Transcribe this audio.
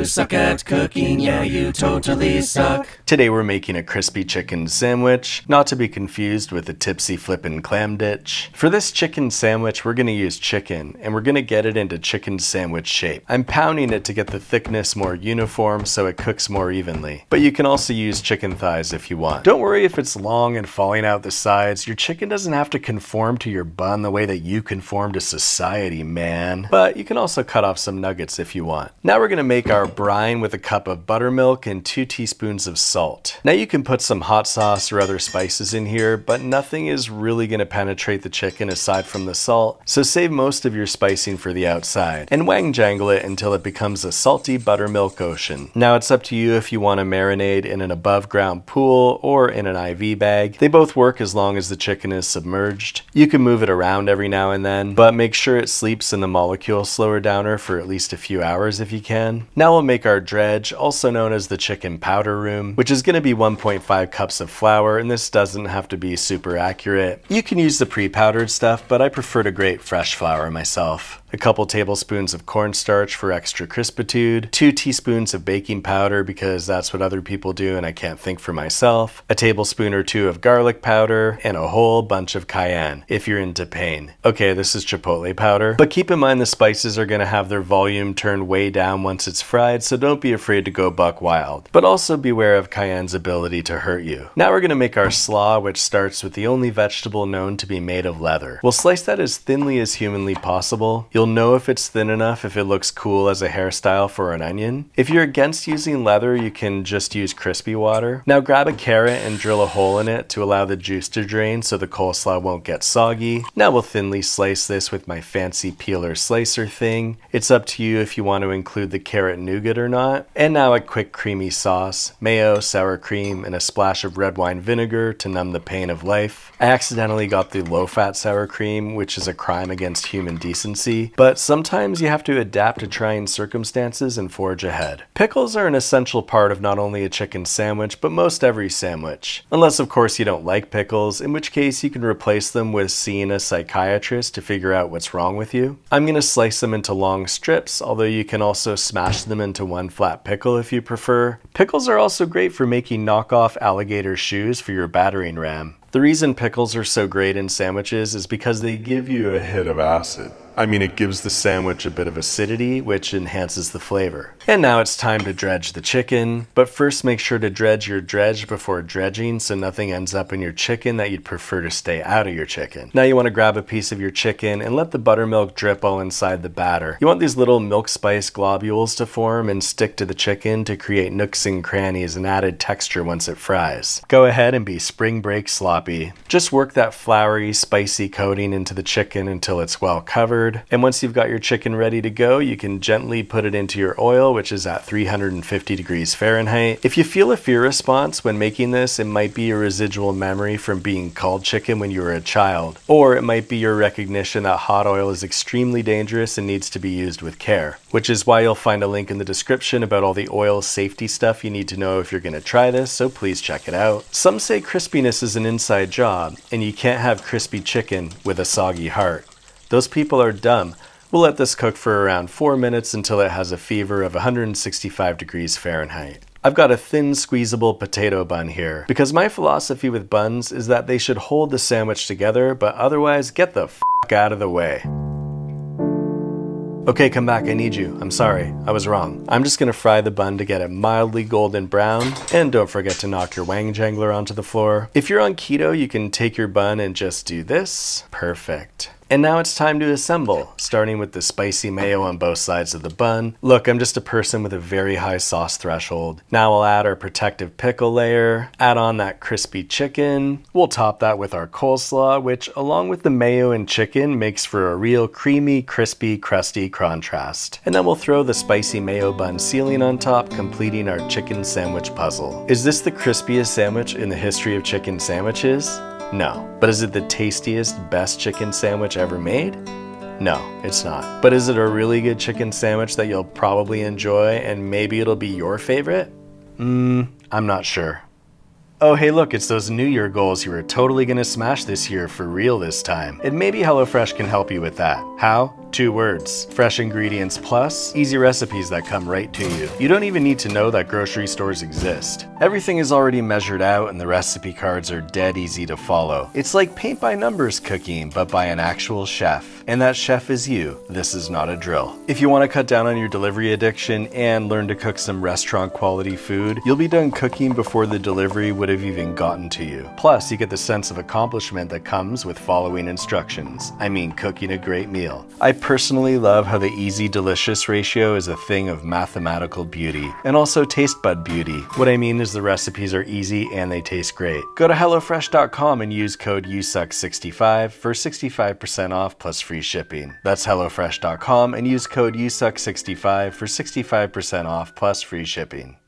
You suck at cooking, yeah, you totally suck. Today we're making a crispy chicken sandwich, not to be confused with a tipsy flippin' clam ditch. For this chicken sandwich, we're gonna use chicken, and we're gonna get it into chicken sandwich shape. I'm pounding it to get the thickness more uniform so it cooks more evenly. But you can also use chicken thighs if you want. Don't worry if it's long and falling out the sides. Your chicken doesn't have to conform to your bun the way that you conform to society, man. But you can also cut off some nuggets if you want. Now we're gonna make our brine with a cup of buttermilk and 2 teaspoons of salt. Now you can put some hot sauce or other spices in here, but nothing is really gonna penetrate the chicken aside from the salt, so save most of your spicing for the outside, and Wangjangle it until it becomes a salty buttermilk ocean. Now it's up to you if you want to marinate in an above ground pool or in an IV bag. They both work as long as the chicken is submerged. You can move it around every now and then, but make sure it sleeps in the molecule slower downer for at least a few hours if you can. Now we'll make our dredge, also known as the chicken powder room, which is going to be 1.5 cups of flour, and this doesn't have to be super accurate. You can use the pre-powdered stuff, but I prefer to grate fresh flour myself. A couple tablespoons of cornstarch for extra crispitude, 2 teaspoons of baking powder because that's what other people do and I can't think for myself, a tablespoon or 2 of garlic powder, and a whole bunch of cayenne if you're into pain. Okay, this is chipotle powder, but keep in mind the spices are going to have their volume turned way down once it's fried, so don't be afraid to go buck wild. But also beware of cayenne's ability to hurt you. Now we're going to make our slaw, which starts with the only vegetable known to be made of leather. We'll slice that as thinly as humanly possible. You'll know if it's thin enough if it looks cool as a hairstyle for an onion. If you're against using leather, you can just use crispy water. Now grab a carrot and drill a hole in it to allow the juice to drain so the coleslaw won't get soggy. Now we'll thinly slice this with my fancy peeler slicer thing. It's up to you if you want to include the carrot nougat or not. And now a quick creamy sauce, mayo, sour cream, and a splash of red wine vinegar to numb the pain of life. I accidentally got the low-fat sour cream, which is a crime against human decency, but sometimes you have to adapt to trying circumstances and forge ahead. Pickles are an essential part of not only a chicken sandwich, but most every sandwich. Unless of course you don't like pickles, in which case you can replace them with seeing a psychiatrist to figure out what's wrong with you. I'm going to slice them into long strips, although you can also smash them into one flat pickle if you prefer. Pickles are also great for making knockoff alligator shoes for your battering ram. The reason pickles are so great in sandwiches is because they give you a hit of acid. I mean, it gives the sandwich a bit of acidity, which enhances the flavor. And now it's time to dredge the chicken, but first make sure to dredge your dredge before dredging so nothing ends up in your chicken that you'd prefer to stay out of your chicken. Now you want to grab a piece of your chicken and let the buttermilk drip all inside the batter. You want these little milk spice globules to form and stick to the chicken to create nooks and crannies and added texture once it fries. Go ahead and be spring break sloppy. Just work that floury, spicy coating into the chicken until it's well covered. And once you've got your chicken ready to go, you can gently put it into your oil, which is at 350 degrees Fahrenheit. If you feel a fear response when making this, it might be a residual memory from being called chicken when you were a child. Or it might be your recognition that hot oil is extremely dangerous and needs to be used with care. Which is why you'll find a link in the description about all the oil safety stuff you need to know if you're going to try this, so please check it out. Some say crispiness is an inside job, and you can't have crispy chicken with a soggy heart. Those people are dumb. We'll let this cook for around 4 minutes until it has a fever of 165 degrees Fahrenheit. I've got a thin squeezable potato bun here, because my philosophy with buns is that they should hold the sandwich together, but otherwise get the f*** out of the way. Okay, come back, I need you. I'm sorry, I was wrong. I'm just gonna fry the bun to get it mildly golden brown, and don't forget to knock your Wangjangler onto the floor. If you're on keto, you can take your bun and just do this. Perfect. And now it's time to assemble, starting with the spicy mayo on both sides of the bun. Look, I'm just a person with a very high sauce threshold. Now we'll add our protective pickle layer, add on that crispy chicken. We'll top that with our coleslaw, which along with the mayo and chicken makes for a real creamy, crispy, crusty contrast. And then we'll throw the spicy mayo bun ceiling on top, completing our chicken sandwich puzzle. Is this the crispiest sandwich in the history of chicken sandwiches? No. But is it the tastiest, best chicken sandwich ever made? No, it's not. But is it a really good chicken sandwich that you'll probably enjoy and maybe it'll be your favorite? I'm not sure. Oh hey look, it's those New Year goals you were totally gonna smash this year for real this time. And maybe HelloFresh can help you with that. How? 2 words. Fresh ingredients plus easy recipes that come right to you. You don't even need to know that grocery stores exist. Everything is already measured out and the recipe cards are dead easy to follow. It's like paint by numbers cooking, but by an actual chef. And that chef is you. This is not a drill. If you want to cut down on your delivery addiction and learn to cook some restaurant quality food, you'll be done cooking before the delivery would have even gotten to you. Plus, you get the sense of accomplishment that comes with following instructions. I mean, cooking a great meal. I personally love how the easy delicious ratio is a thing of mathematical beauty and also taste bud beauty. What I mean is the recipes are easy and they taste great. Go to HelloFresh.com and use code USUCK65 for 65% off plus free shipping. That's HelloFresh.com and use code USUCK65 for 65% off plus free shipping.